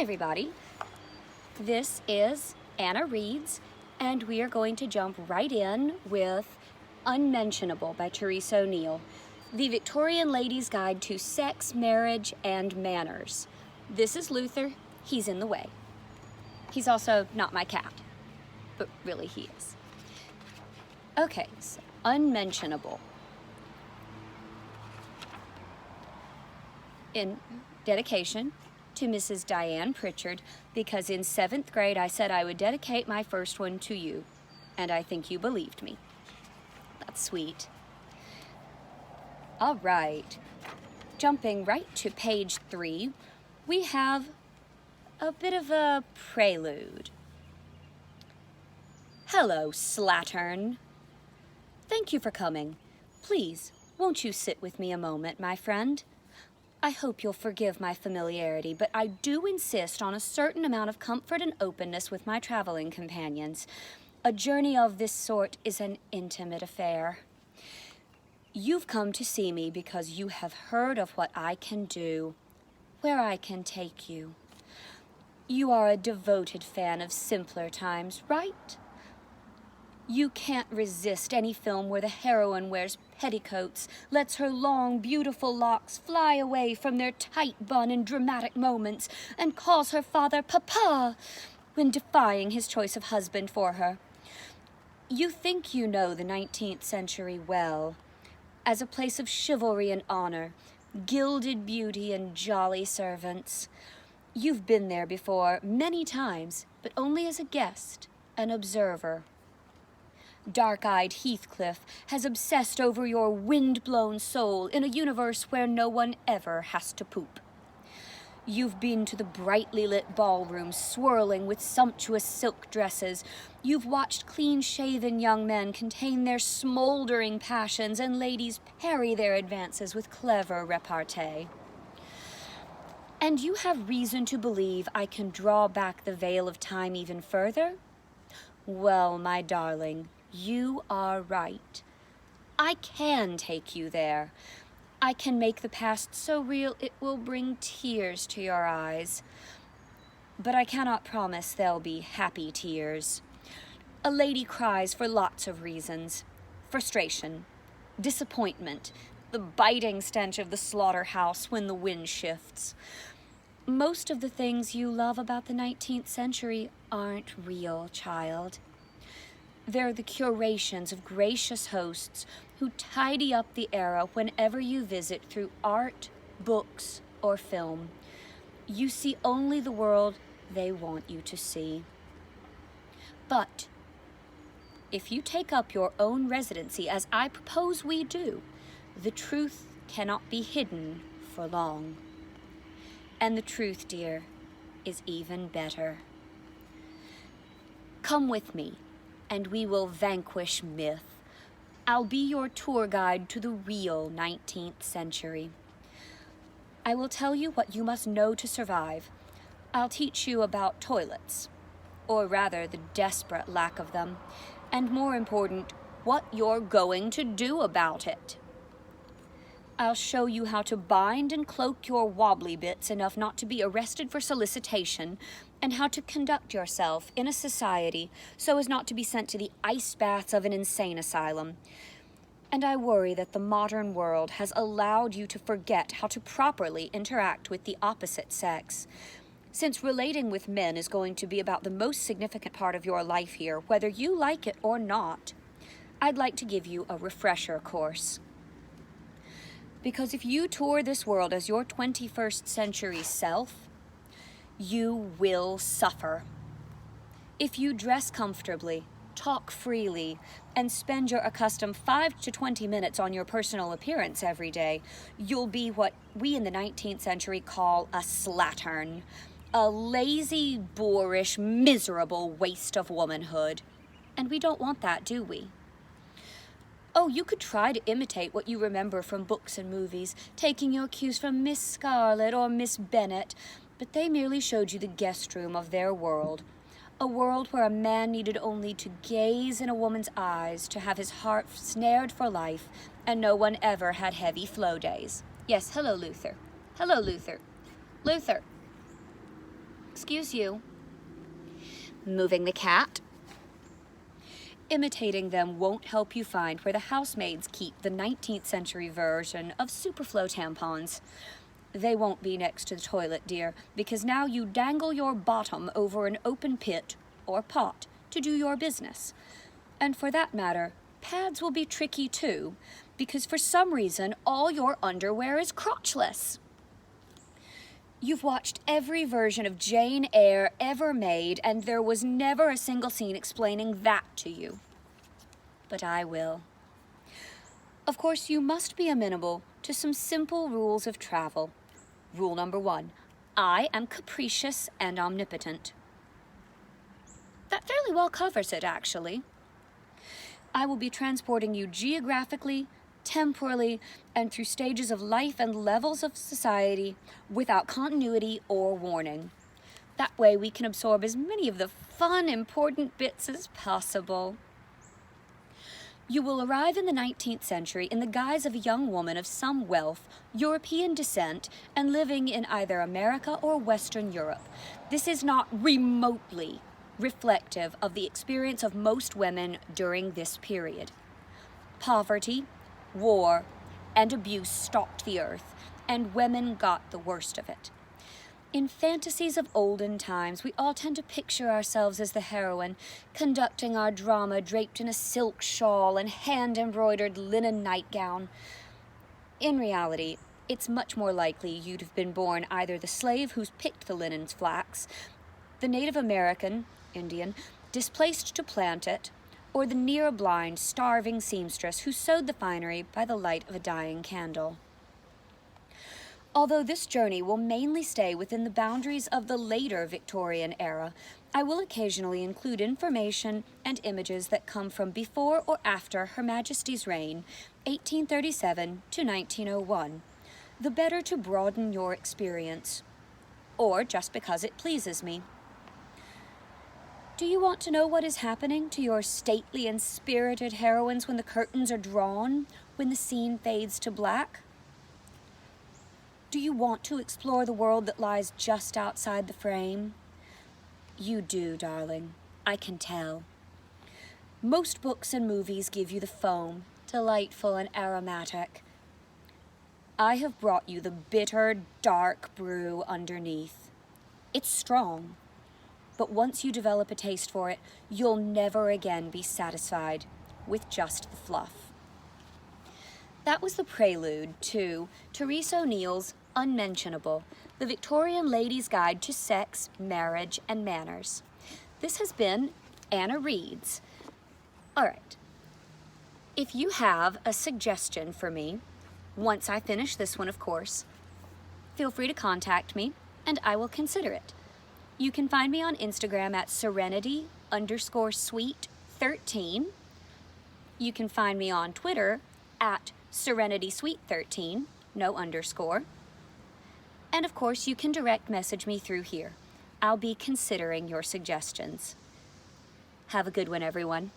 everybody. This is Anna Reads, and we are going to jump right in with Unmentionable by Therese Oneill, the Victorian Lady's Guide to Sex, Marriage, and Manners. This is Luther. He's in the way. He's also not my cat, but really he is. Okay, so Unmentionable. In dedication to Mrs. Diane Pritchard, because in 7th grade I said I would dedicate my first one to you, and I think you believed me. That's sweet. All right, jumping right to page 3, we have a bit of a prelude. Hello, slattern. Thank you for coming. Please, won't you sit with me a moment, my friend? I hope you'll forgive my familiarity, but I do insist on a certain amount of comfort and openness with my traveling companions. A journey of this sort is an intimate affair. You've come to see me because you have heard of what I can do, where I can take you. You are a devoted fan of simpler times, right? You can't resist any film where the heroine wears petticoats, lets her long, beautiful locks fly away from their tight bun in dramatic moments, and calls her father Papa when defying his choice of husband for her. You think you know the 19th century well, as a place of chivalry and honor, gilded beauty and jolly servants. You've been there before many times, but only as a guest, an observer. Dark-eyed Heathcliff has obsessed over your wind-blown soul in a universe where no one ever has to poop. You've been to the brightly lit ballrooms swirling with sumptuous silk dresses. You've watched clean-shaven young men contain their smoldering passions and ladies parry their advances with clever repartee. And you have reason to believe I can draw back the veil of time even further? Well, my darling, you are right. I can take you there. I can make the past so real it will bring tears to your eyes. But I cannot promise they'll be happy tears. A lady cries for lots of reasons. Frustration, disappointment, the biting stench of the slaughterhouse when the wind shifts. Most of the things you love about the 19th century aren't real, child. They're the curations of gracious hosts who tidy up the era whenever you visit through art, books, or film. You see only the world they want you to see. But if you take up your own residency, as I propose we do, the truth cannot be hidden for long. And the truth, dear, is even better. Come with me, and we will vanquish myth. I'll be your tour guide to the real 19th century. I will tell you what you must know to survive. I'll teach you about toilets, or rather the desperate lack of them, and more important, what you're going to do about it. I'll show you how to bind and cloak your wobbly bits enough not to be arrested for solicitation, and how to conduct yourself in a society so as not to be sent to the ice baths of an insane asylum. And I worry that the modern world has allowed you to forget how to properly interact with the opposite sex. Since relating with men is going to be about the most significant part of your life here, whether you like it or not, I'd like to give you a refresher course. Because if you tour this world as your 21st century self, you will suffer. If you dress comfortably, talk freely, and spend your accustomed 5 to 20 minutes on your personal appearance every day, you'll be what we in the 19th century call a slattern, a lazy, boorish, miserable waste of womanhood. And we don't want that, do we? Oh, you could try to imitate what you remember from books and movies, taking your cues from Miss Scarlet or Miss Bennet, but they merely showed you the guest room of their world, a world where a man needed only to gaze in a woman's eyes to have his heart snared for life, and no one ever had heavy flow days. Yes, hello, Luther. Hello, Luther. Luther. excuse you. Moving the cat. Imitating them won't help you find where the housemaids keep the 19th century version of Superflow tampons. They won't be next to the toilet, dear, because now you dangle your bottom over an open pit or pot to do your business. And for that matter, pads will be tricky too, because for some reason all your underwear is crotchless. You've watched every version of Jane Eyre ever made, and there was never a single scene explaining that to you. But I will. Of course, you must be amenable to some simple rules of travel. Rule number 1, I am capricious and omnipotent. That fairly well covers it, actually. I will be transporting you geographically, temporally, and through stages of life and levels of society without continuity or warning. That way we can absorb as many of the fun, important bits as possible. You will arrive in the 19th century in the guise of a young woman of some wealth, European descent, and living in either America or Western Europe. This is not remotely reflective of the experience of most women during this period. Poverty, war, and abuse stalked the earth, and women got the worst of it. In fantasies of olden times, we all tend to picture ourselves as the heroine, conducting our drama draped in a silk shawl and hand-embroidered linen nightgown. In reality, it's much more likely you'd have been born either the slave who's picked the linen's flax, the Native American, Indian, displaced to plant it, or the near-blind, starving seamstress who sewed the finery by the light of a dying candle. Although this journey will mainly stay within the boundaries of the later Victorian era, I will occasionally include information and images that come from before or after Her Majesty's reign, 1837 to 1901, the better to broaden your experience, or just because it pleases me. Do you want to know what is happening to your stately and spirited heroines when the curtains are drawn, when the scene fades to black? Do you want to explore the world that lies just outside the frame? You do, darling. I can tell. Most books and movies give you the foam, delightful and aromatic. I have brought you the bitter, dark brew underneath. It's strong, but once you develop a taste for it, you'll never again be satisfied with just the fluff. That was the prelude to Therese Oneill's Unmentionable, the Victorian Lady's Guide to Sex, Marriage, and Manners. This has been Anna Reads. All right. If you have a suggestion for me, once I finish this one, of course, feel free to contact me, and I will consider it. You can find me on Instagram at serenity_sweet13. You can find me on Twitter at serenitysweet13, no underscore. And of course, you can direct message me through here. I'll be considering your suggestions. Have a good one, everyone.